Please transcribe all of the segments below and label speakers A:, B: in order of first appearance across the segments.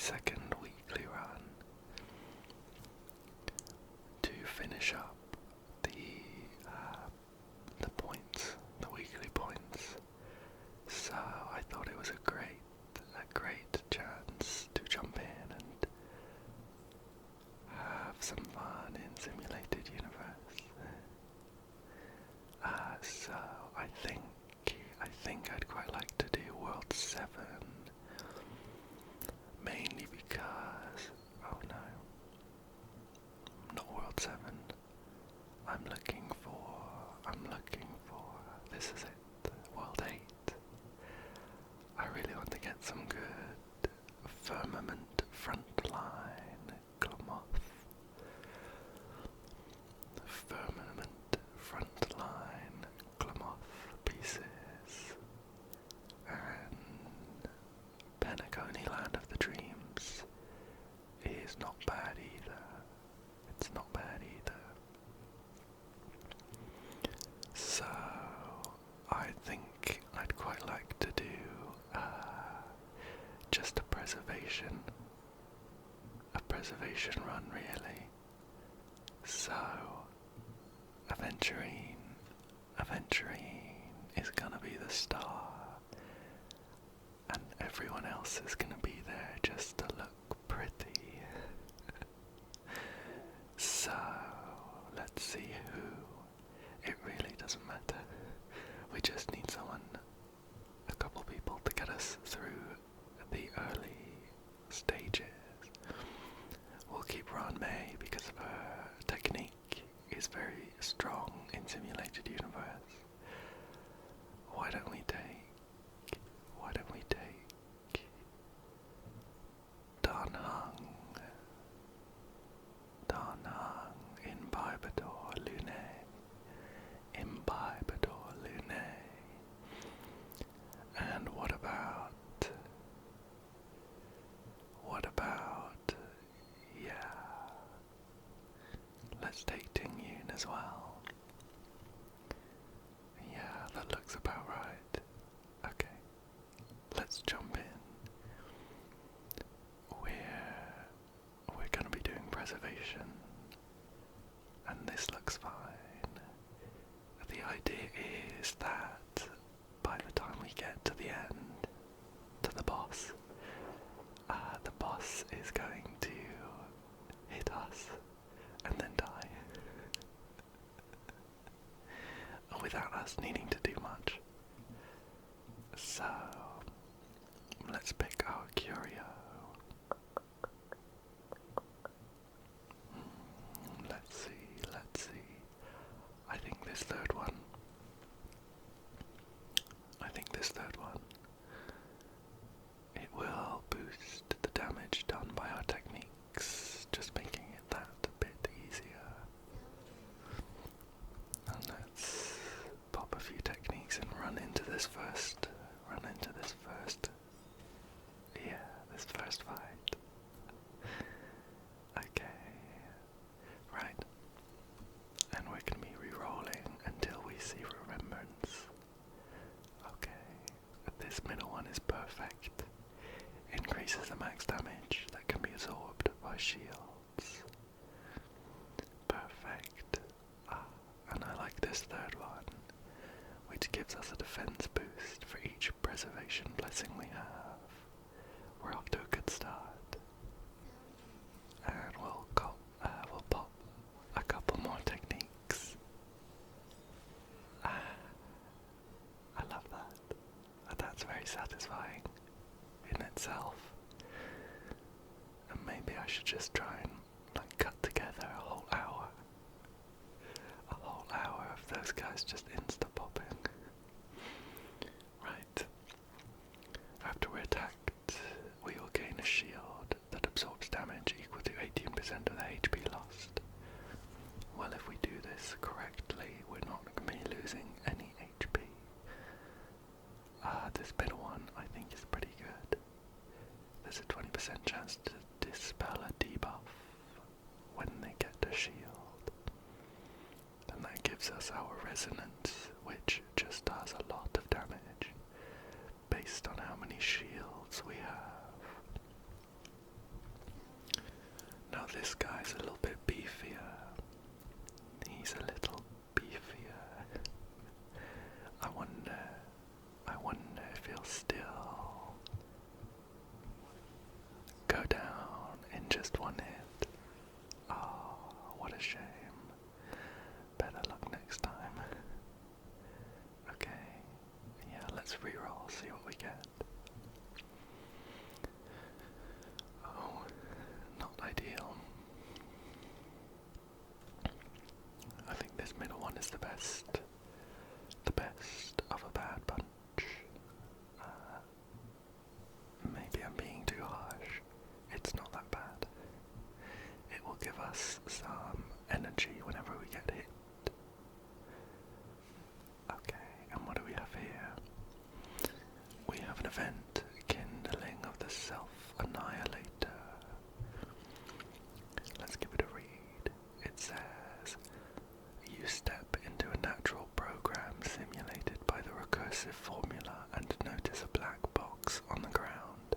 A: second weekly run to finish up the points, the weekly points. So I thought it was a great chance to jump in and have some fun in Simulated Universe. So I think I'd quite like to do World 7, mainly because, oh no, not World 7, I'm looking for, this is it, World 8. I really want to get some good firmament frontline Glomoth. Firmament frontline Glomoth pieces. And Penacony Land of the Dreams is not bad either. It's not bad either. So I think I'd quite like to do just a preservation run really. So Aventurine is gonna be the star, and everyone else is gonna be there just to look pretty. So let's see who. It really doesn't matter. We just need a couple people to get us through the early stages. We'll keep Ruan Mei because of her technique is very strong in Simulated Universe. Why don't we take Dan Heng, Imbibitor Lunae. And what about, let's take Tingyun as well. Yeah, that looks about right. Okay, let's jump in. We're gonna be doing preservation, and this looks fine. The idea is that by the time we get to the end, to the boss is going to hit us and then die without us needing to do much. So let's pick our curio. Let's see. I think this third one, it will boost the damage done by our techniques, just making it that a bit easier. And let's pop a few techniques and run into this first fight. Okay, right, and we're going to be re-rolling until we see Remembrance. Okay, this middle one is perfect. Increases the max damage that can be absorbed by shields. Perfect. And I like this third one, which gives us a defense boost for each preservation blessing we have. We're off to a good start. And we'll pop a couple more techniques. I love that. That's very satisfying in itself. And maybe I should just try and cut together a whole hour of those guys just insta-popping. Right. After we're attacked, we will gain a shield that absorbs damage equal to 18% of the HP lost. Well, if we do this correctly, we're not going to be losing any HP. This middle one I think is pretty good. There's a 20% chance to dispel a debuff when they get a shield. And that gives us our resonance, which just does a lot of damage based on how many shields we have. this guy's a little bit beefier. He's a little beefier. I wonder if he'll still go down in just one hit. Oh, what a shame. Better luck next time. Okay, yeah, let's reroll, see what we get. Oh, not ideal. I think this middle one is the best of a bad bunch. Maybe I'm being too harsh. It's not that bad. It will give us some energy whenever we get hit. Okay, and what do we have here? We have an event, Kindling of the Self-Annihilator. Let's give it a read. It says, you step into a natural program simulated by the recursive formula and notice a black box on the ground.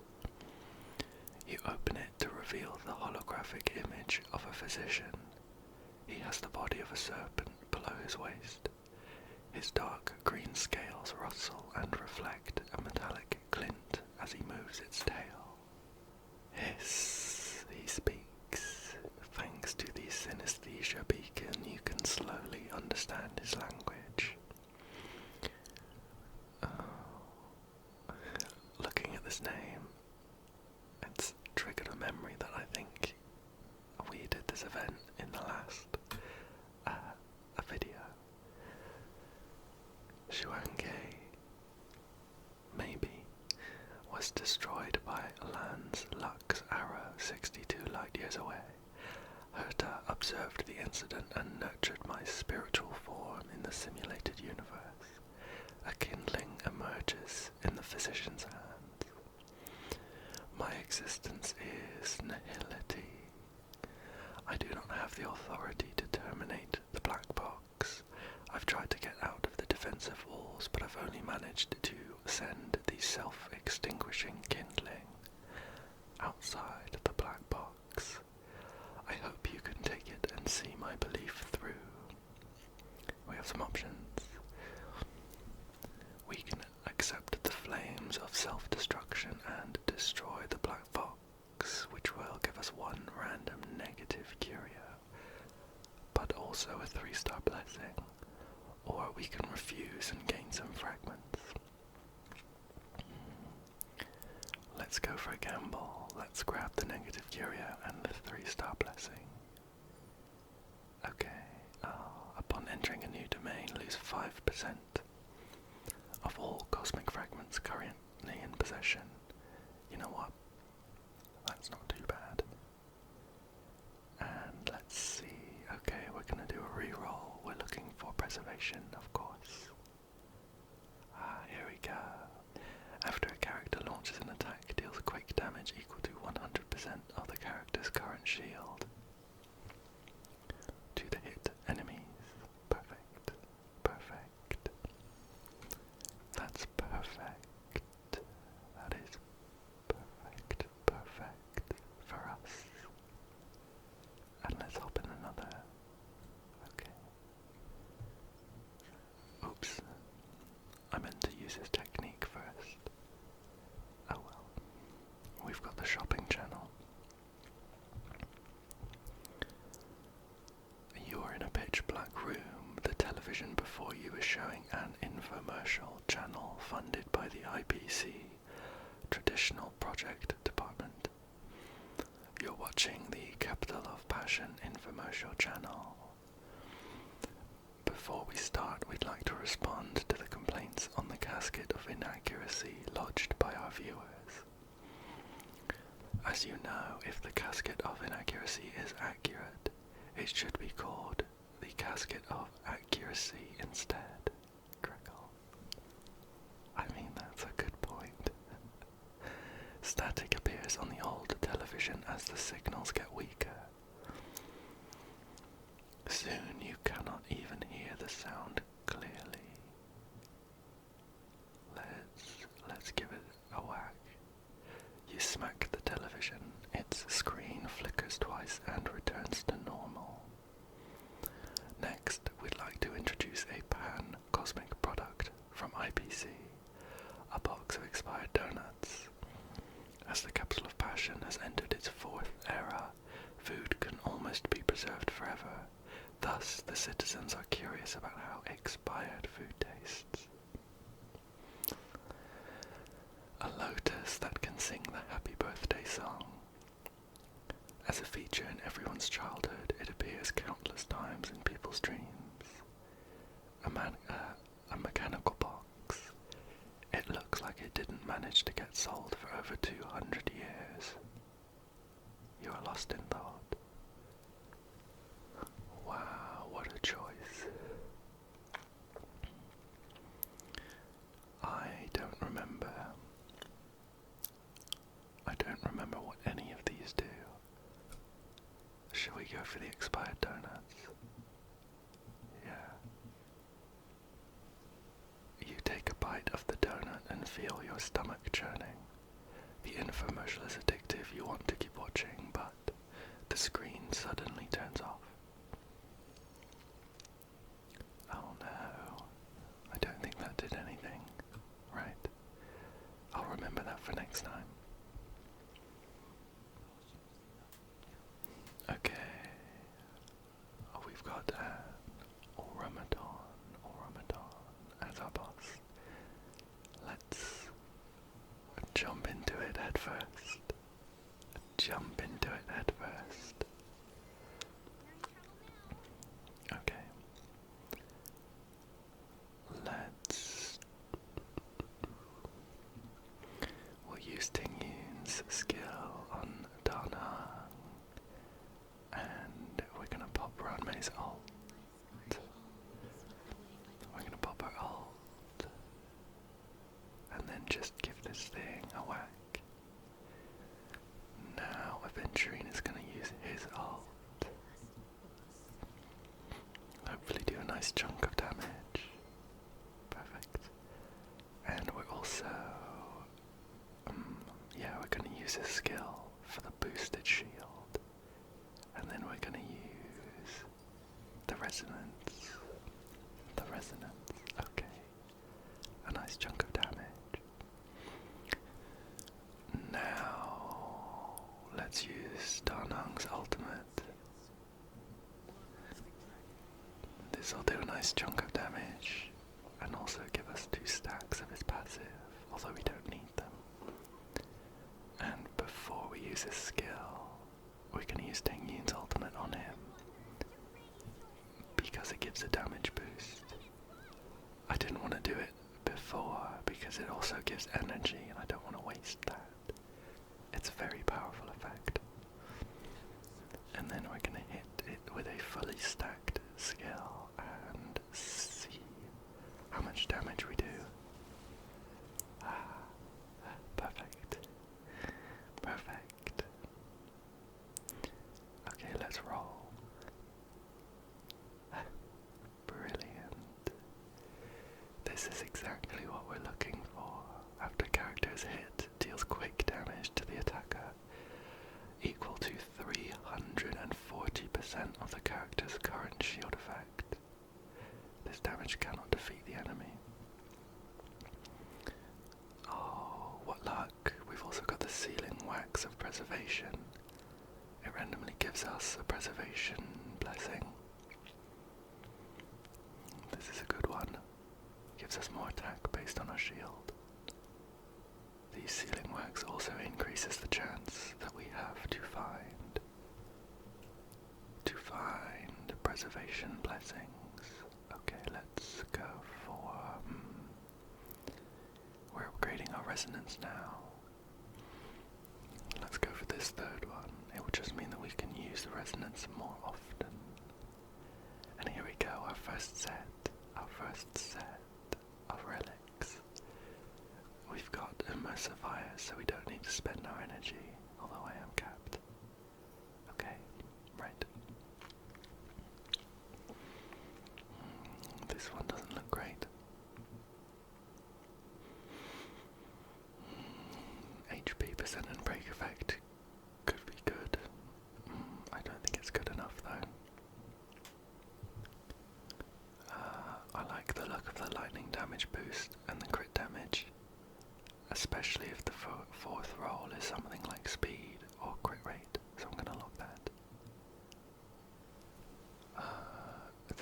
A: You open it to reveal the holographic image of a physician. He has the body of a serpent below his waist. His dark green scales rustle and reflect a metallic glint as he moves its tail. Hiss, he speaks. Thanks to the synesthesia beacon, you can slowly understand his language. Looking at this name, it's triggered a memory that I think we did this event in the last a video. Shuanghe, maybe, was destroyed by Lan's Lux arrow 62 light years away. Herta observed the incident and nurtured my spiritual form in the simulated universe. A kindling emerges in the physician's hands. My existence is nihility. I do not have the authority to terminate the black box. I've tried to get out of the defensive walls, but I've only managed to send the self-extinguishing kindling outside the black box. I hope you can take it and see my belief through. We have some options. We can accept the flames of self-destruction and destroy the black box, which will give us one random negative curio, but also a 3-star blessing. Or we can refuse and gain some fragments. Let's go for a gamble. Let's grab the negative curio and the 3-star blessing. Okay. Upon entering a new domain, lose 5% of all cosmic fragments currently in possession. You know what? That's not too bad. And let's see. Okay, we're gonna do a reroll. We're looking for preservation, of course. Here we go. After a character launches an attack, deals quick damage equal to 100% of the character's current shield to the hit enemies. Perfect. Perfect. That's perfect. That is perfect. Perfect for us. And let's hop in another. Okay. Oops. I meant to use his technique first. Oh well. We've got the shopping channel. You are in a pitch black room. The television before you is showing an infomercial channel funded by the IPC Traditional Project Department. You're watching the Capital of Passion infomercial channel. Before we start, we'd like to respond to the complaints on the casket of inaccuracy lodged by our viewers. As you know, if the casket of inaccuracy is accurate, it should be called the casket of accuracy instead. Crackle. I mean, that's a good point. Static appears on the old television as the signals get weaker. Soon you cannot even hear the sound clearly. Let's give it a whack. You smack the television, its screen flickers twice and returns discussion has entered its fourth era. Food can almost be preserved forever. Thus, the citizens are curious about how expired food tastes. A lotus that can sing the happy birthday song. As a feature in everyone's childhood, it appears countless times in people's dreams. A mechanical box. It looks like it didn't manage to get sold for over 200 years. You are lost in thought. Wow, what a choice. I don't remember what any of these do. Shall we go for the expired donuts? Yeah. You take a bite of the donut and feel your stomach churning. The infomercial is addictive, you want to keep watching, but the screen suddenly turns off. Oh no, I don't think that did anything. Right, I'll remember that for next time. Okay, we've got ornament as our boss. Let's jump into it head first. Okay. We'll use Tingyun's skill on Dan Heng, and we're gonna pop Ruan Mei's ult. And then just give this thing a whack. Now Aventurine is gonna use his ult. Hopefully do a nice chunk of damage. Perfect. And we're also we're gonna use his skill for the boosted shield. And then we're gonna use the resonance. Okay. A nice chunk of damage. Now let's use Dan Heng's ultimate. This will do a nice chunk of damage and also give us 2 stacks of his passive, although we don't need them. And before we use his skill, we can use Tingyun's ultimate on him because it gives a damage boost. I didn't want to do it before because it also gives energy and I don't want to waste that. It's a very powerful effect. And then we're going to hit it with a fully stacked skill and see how much damage we do. Perfect. Okay, let's roll. Brilliant. This is exactly what we're looking for. After characters hit, deals quick damage to the attacker, equal to 340% of the character's current shield effect. This damage cannot defeat the enemy. Oh, what luck. We've also got the Sealing Wax of Preservation. It randomly gives us a preservation blessing. This is a good one. Gives us more attack based on our shield. The Sealing Wax also increases the chance that we have to find preservation blessings. Okay, let's go for we're upgrading our resonance now. Let's go for this third one. It would just mean that we can use the resonance more often. And here we go, our first set of relics. We've got immersive fire, so we don't need to spend our energy, although I am capped. Okay, right. This one doesn't look great. HP percent and break effect could be good. I don't think it's good enough though. I like the look of the lightning damage boost and the crit damage, especially if the fourth roll is something like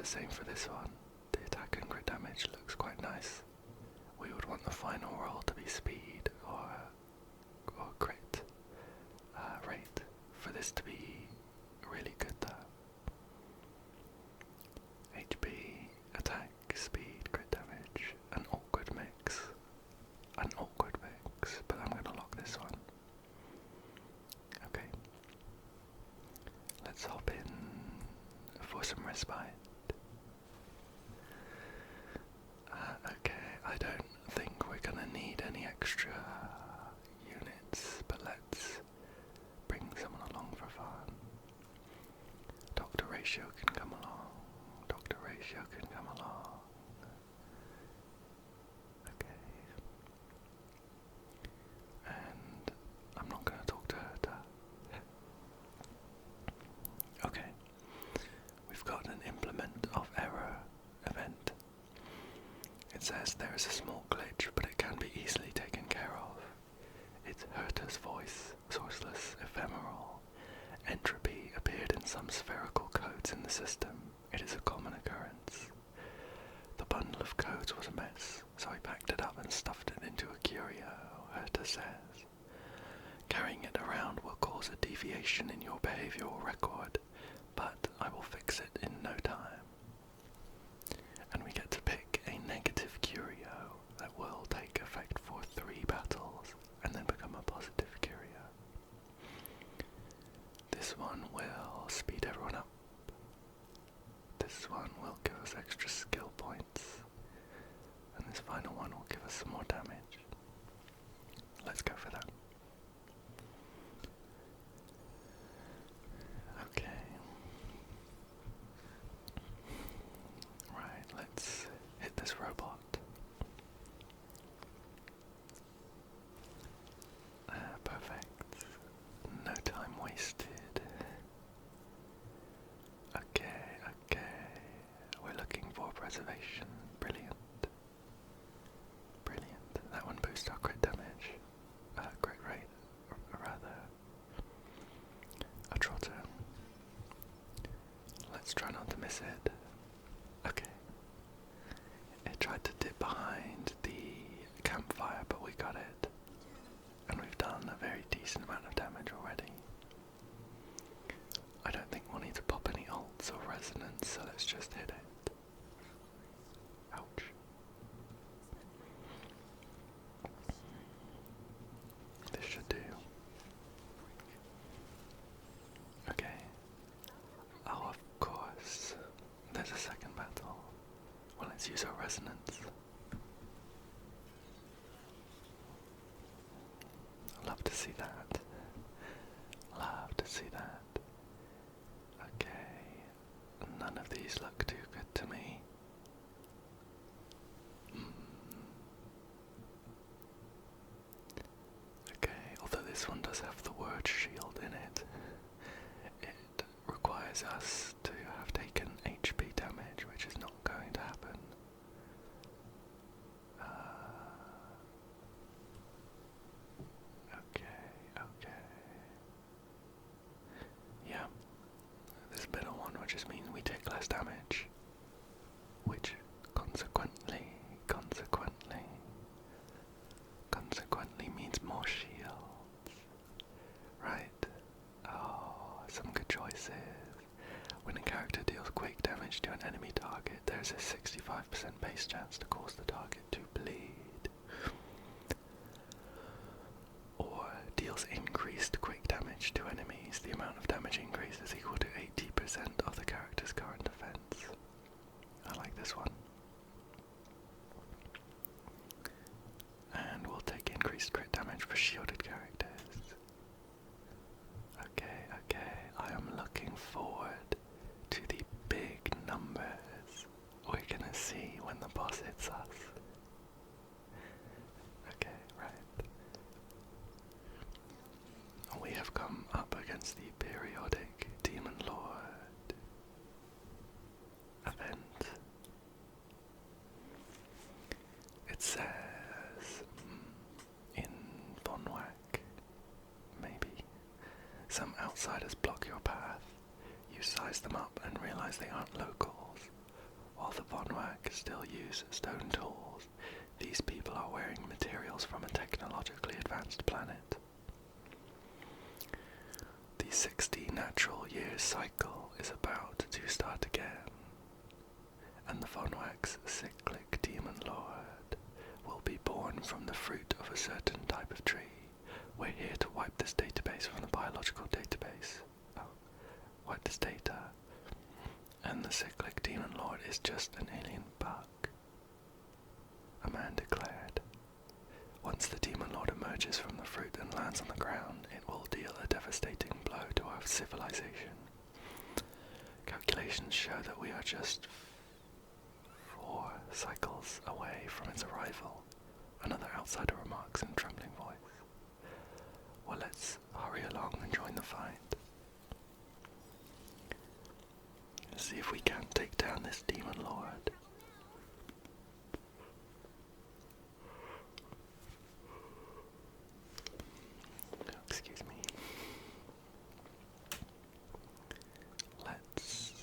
A: same for this one. The attack and crit damage looks quite nice. We would want the final roll to be speed or crit rate for this to be really good though. HP, attack, speed, crit damage, an awkward mix. An awkward mix, but I'm gonna lock this one. Okay. Let's hop in for some respite. Okay, I don't think we're gonna need any extra units, but let's bring someone along for fun. Dr. Ratio can come along. Dr. Ratio can come along. Okay. And I'm not gonna talk to her. Okay. We've got an implement of error event. It says there is a small glitch, but it can be easily taken care of. It's Herta's voice, sourceless, ephemeral. Entropy appeared in some spherical codes in the system. It is a common occurrence. The bundle of codes was a mess, so I packed it up and stuffed it into a curio, Herta says. Carrying it around will cause a deviation in your behavioral record, but I will fix it in no time. And we get to pick a negative curio that will take effect for 3 battles and then become a positive curio. This one will speed everyone up. This one will give us extra skill points. And this final one will give us some more damage. Let's go for that. Okay. Right, let's hit this robot. Perfect. No time wasted. Okay. We're looking for preservation. Brilliant. That one boosts our crit damage. Crit rate, rather. A trotter. Let's try not to miss it. Okay. It tried to dip behind the campfire, but we got it. And we've done a very decent amount of damage already. I don't think we'll need to pop any ults or resonance, so let's just hit it. Ouch. This should do. Okay. Oh, of course. There's a second battle. Well, let's use our resonance. Love to see that. Okay. None of these look too good to me. Okay, although this one does have the word shield in it, it requires us to have taken HP damage, which is not going to happen. Okay. Yeah, this middle one, which just means we take less damage, which consequently means more shields. Right. Oh, some good choices. When a character deals quick damage to an enemy target, there's a 65% base chance to cause the target to bleed. Or deals increased quick damage to enemies. The amount of damage increase is equal to 80% of the character's current defense. I like this one. And we'll take increased crit damage for shielded characters. Okay. I am looking forward to the big numbers we're gonna see when the boss hits us. Okay, right. We have come up against the periodic Demon Lord event. It says in Vonwak, maybe, outsiders block your path. You size them up and realize they aren't locals. While the Vonwag still use stone tools, these people are wearing materials from a technologically advanced planet. The 60 natural years cycle is about to start again, and the Vonwag's cyclic demon lord will be born from the fruit of a certain type of tree. We're here to wipe this database from the biological database. Wipe this data. And the cyclic demon lord is just an alien bug, a man declared. Once the demon lord emerges from the fruit and lands on the ground, it will deal a devastating blow to our civilization. Calculations show that we are just 4 cycles away from its arrival. Another outsider remarks in a trembling voice. Well, let's hurry along and join the fight. Let's see if we can take down this demon lord. Excuse me. Let's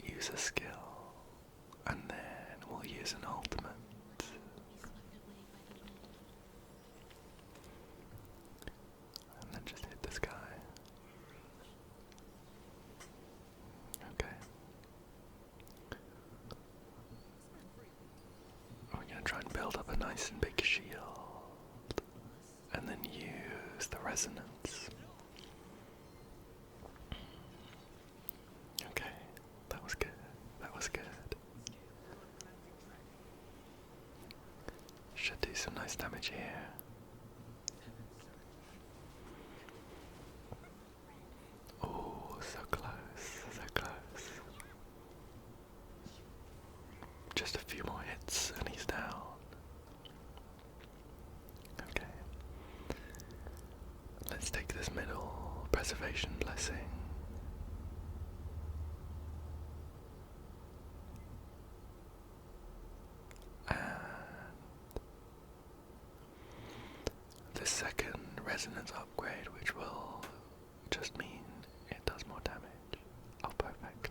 A: use a skill, and then we'll use an ultimate. And then just hit this guy. Okay. We're going to try and build up a nice and big shield, and then use the resonance. Okay, that was good. That was good. Should do some nice damage here. Oh, so close, so close. Just a few more hits and he's down. Okay. Let's take this middle preservation blessing. And the second resonance upgrade, which will just mean it does more damage. Oh, perfect.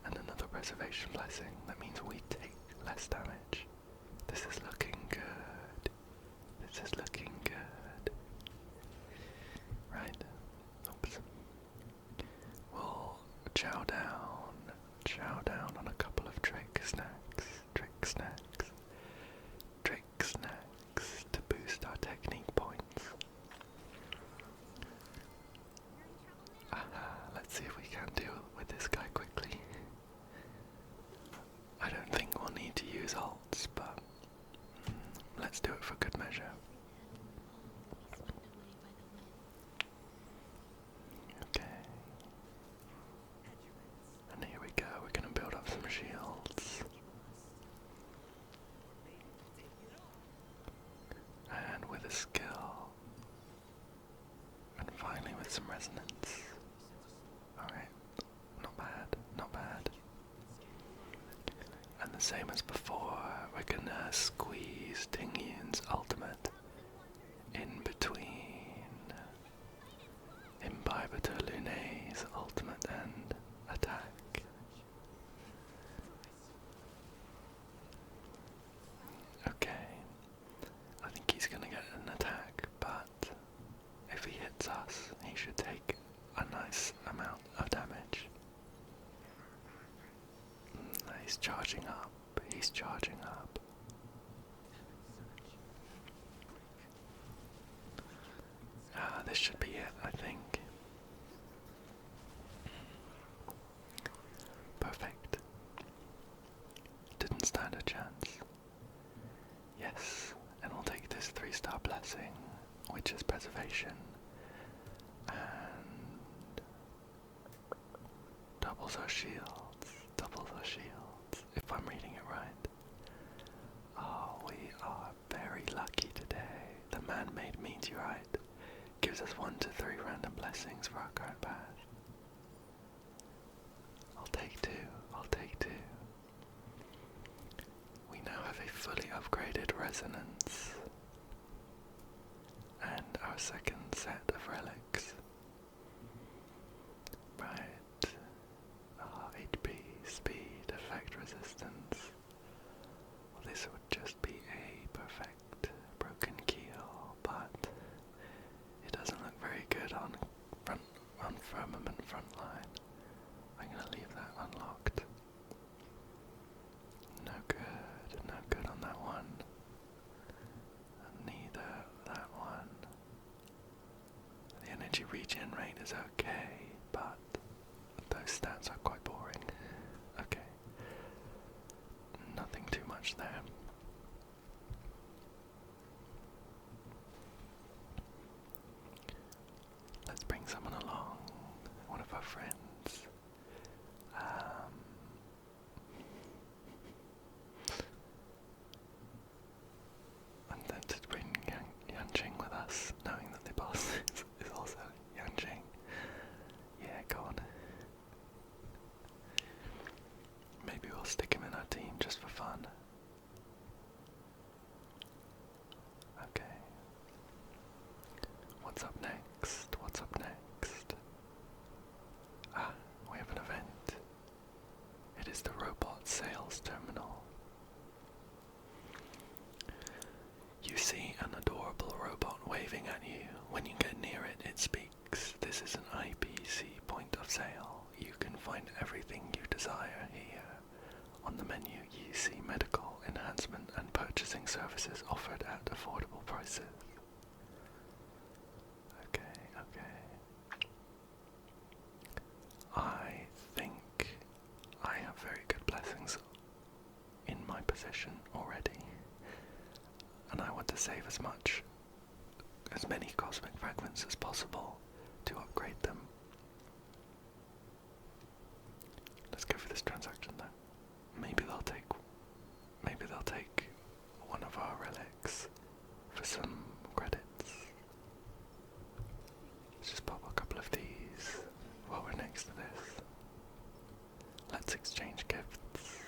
A: And another preservation blessing, that means we take less damage. This is looking good. This is looking good. Right. Oops. We'll chow down on a couple of trick snacks to boost our technique points. Let's see if we can deal with this guy quickly. I don't think we'll need to use ults, but let's do it for good measure. Okay. And here we go, we're going to build up some shields. And with a skill. And finally with some resonance. Alright, not bad, not bad. And the same as before, we're gonna squeeze Tingyun's ultimate in between Imbibitor Lunae's ultimate and attack. Okay, I think he's gonna get an attack, but if he hits us, he should take a nice amount of damage. He's charging up, he's charging up. This should be it, I think. Perfect. Didn't stand a chance. Yes, and we'll take this 3-star blessing, which is preservation, and doubles our shields, if I'm reading it right. Oh, we are very lucky today. The man-made meteorite gives us 1 to 3 random blessings for our current path. I'll take 2. We now have a fully upgraded resonance and our second set of relics. Right. HP, speed, regen rate is okay, but those stats are quite boring. Okay. Nothing too much there. Let's bring someone along. One of our friends. I'm tempted to bring Yanjing with us, knowing that the boss is also Yanjing. Yeah, go on. Maybe we'll stick him in our team just for fun. Okay. What's up next? What's up next? Ah, we have an event. It is the robot sales terminal. You see an adorable robot waving at you. When you get near it, it speaks. This is an IPC point of sale. You can find everything you desire here. On the menu, you see medical, enhancement, and purchasing services offered at affordable prices. Okay. I think I have very good blessings in my possession already, and I want to save as many cosmic fragments as possible to upgrade them. Let's go for this transaction though. Maybe they'll take one of our relics for some credits. Let's just pop a couple of these while we're next to this. Let's exchange gifts.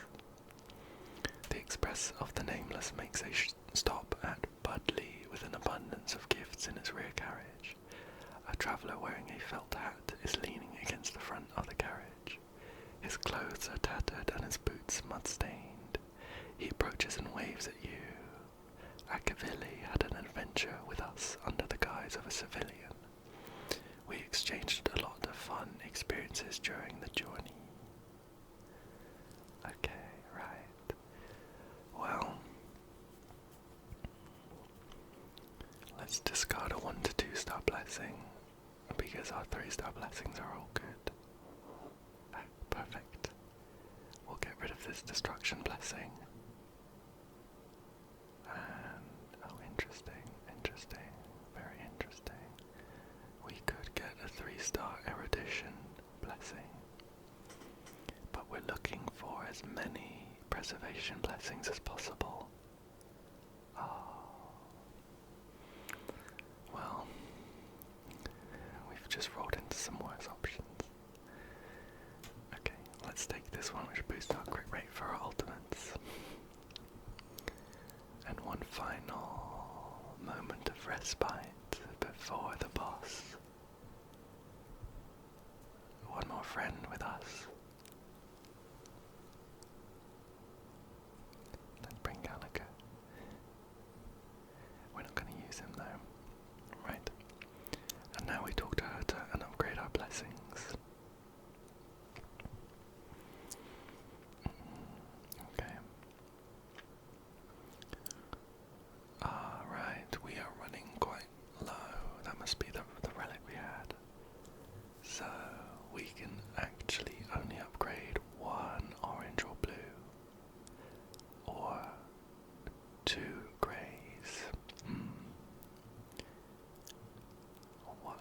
A: The Express of the Nameless makes a stop at Budley with an abundance of gifts in its rear carriage. A traveller wearing a felt hat is leaning against the front of the carriage. His clothes are tattered and his boots mud-stained. He approaches and waves at you. Akavili had an adventure with us under the guise of a civilian. We exchanged a lot of fun experiences during the journey. Okay, right. Well, let's discard a 1 to 2 star blessing, because our 3-star blessings are all good. Perfect. We'll get rid of this destruction blessing. And, oh, interesting, very interesting. We could get a 3-star erudition blessing, but we're looking for as many preservation blessings as possible. Well, we've just rolled into some worse options. Okay, let's take this one, which boosts our crit rate for our ultimates. And one final moment of respite before the boss. One more friend with us. Let's bring Gallagher. We're not going to use him though. Right. And now we talk to Herta and upgrade our blessings. Okay. Right, we are running quite low. That must be the relic we had. So we can actually only upgrade 1 orange or blue, or 2 greys. What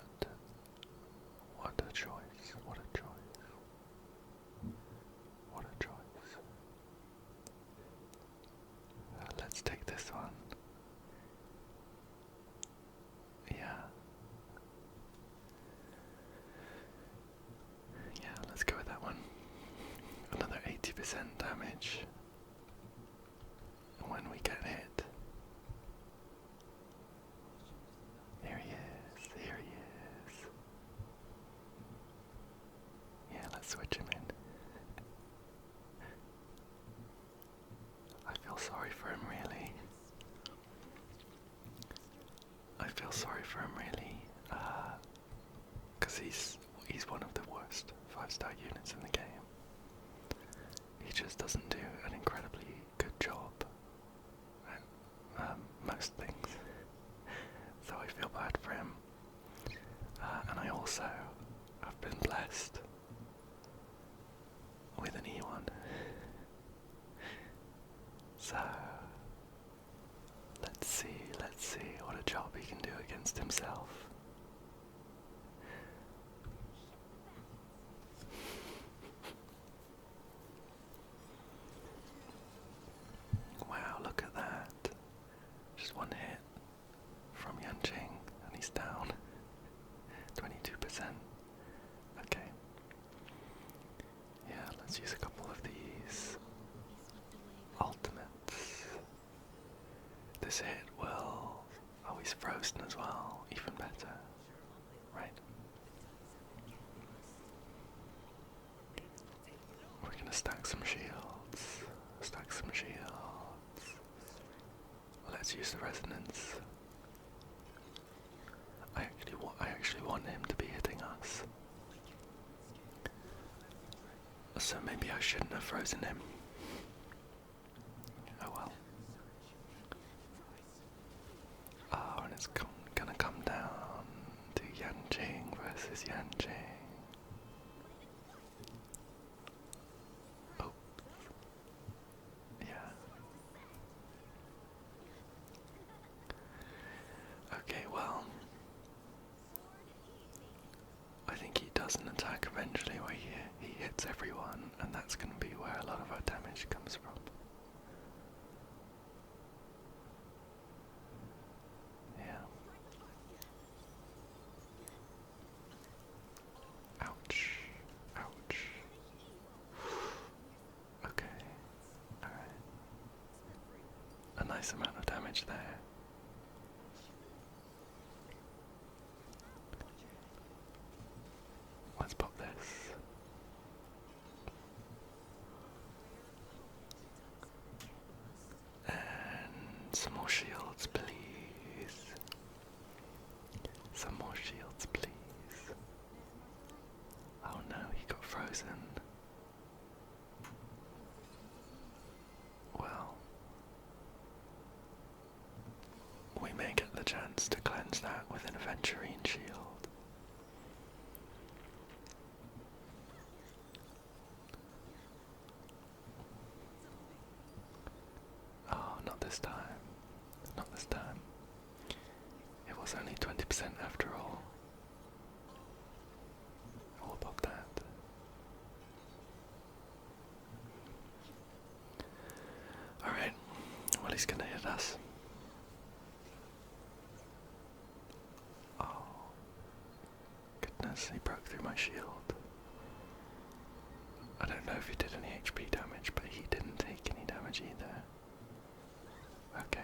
A: a choice. Let's take this one. Yeah, let's go with that one. Another 80% damage when we get hit. Here he is. Yeah, let's switch him in. I feel sorry for him, really. Because he's one of the worst 5-star units in the game. He just doesn't do an incredibly good job at most things. So I feel bad for him. And I also have been blessed with an E1. So let's see what a job he can do against himself. Wow, look at that. Just one hit from Yanqing and he's down. 22%. Okay. Yeah, let's use a couple of these ultimates. This hit will... Oh, he's frozen as well. Even better. Right. We're gonna stack some shields. Stack some shields. Let's use the resonance. I actually want him to be hitting us. So maybe I shouldn't have frozen him. Oh well. Oh, and it's gonna come down to Yanqing versus Yanqing. Oh. Yeah. Okay, well. I think he does an attack eventually where he hits everyone, and that's going to be where a lot of our damage comes from. Yeah. Ouch. Ouch. Okay. Alright. A nice amount of damage there. Let's pop this. And some more shields, please. Some more shields, please. Oh no, he got frozen. Well, we may get the chance to cleanse that with an Aventurine shield. Oh, not this time. Not this time. It was only 20% after all. We'll pop that. Alright. Well, he's gonna hit us. Oh. Goodness, he broke through my shield. I don't know if he did any HP damage, but he didn't take any damage either. Okay.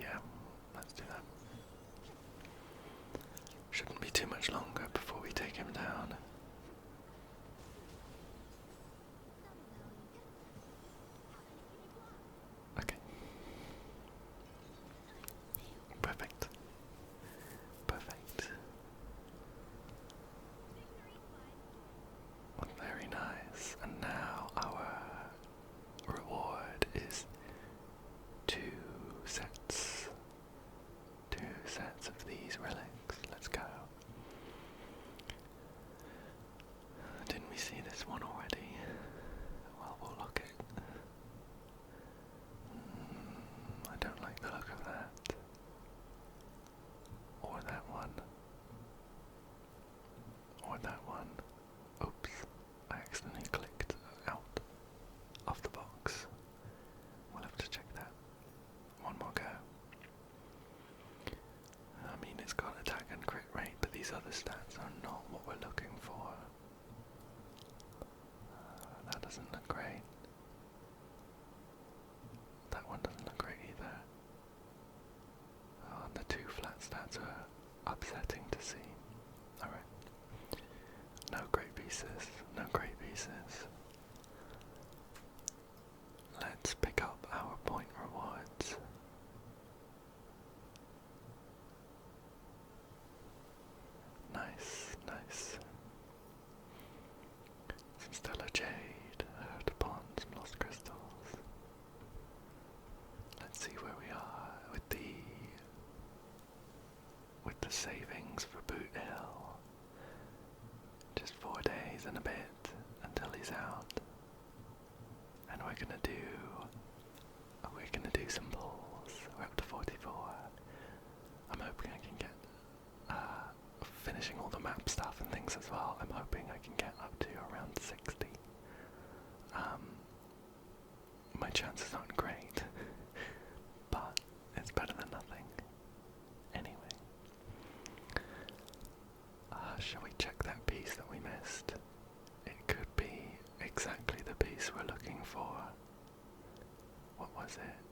A: Yeah, let's do that. Shouldn't be too much longer before we take him down. Okay. Perfect. Perfect. Very nice. And now our reward is two sets of these relics. Let's go. Didn't we see this one already? Well, we'll look at. I don't like the look of that. Or that one. Or that one. Oops. I accidentally clicked out of the box. We'll have to check that. One more go. I mean, it's got attack and crit rate, but these other stats are not what we're looking for. That doesn't look great. That one doesn't look great either. Oh, and the two flat stats are upsetting to see. Alright. No great pieces. No great pieces. Let's pick up our point rewards. Nice, nice. Some stellar jade to pawn. savings for Boot Hill. Just 4 days and a bit until he's out. And we're gonna do some pulls. We're up to 44. I'm hoping I can get finishing all the map stuff and things as well. I'm hoping I can get up to around 60. My chances aren't great, but it's better than nothing. Anyway, shall we check that piece that we missed? It could be exactly the piece we're looking for. What was it?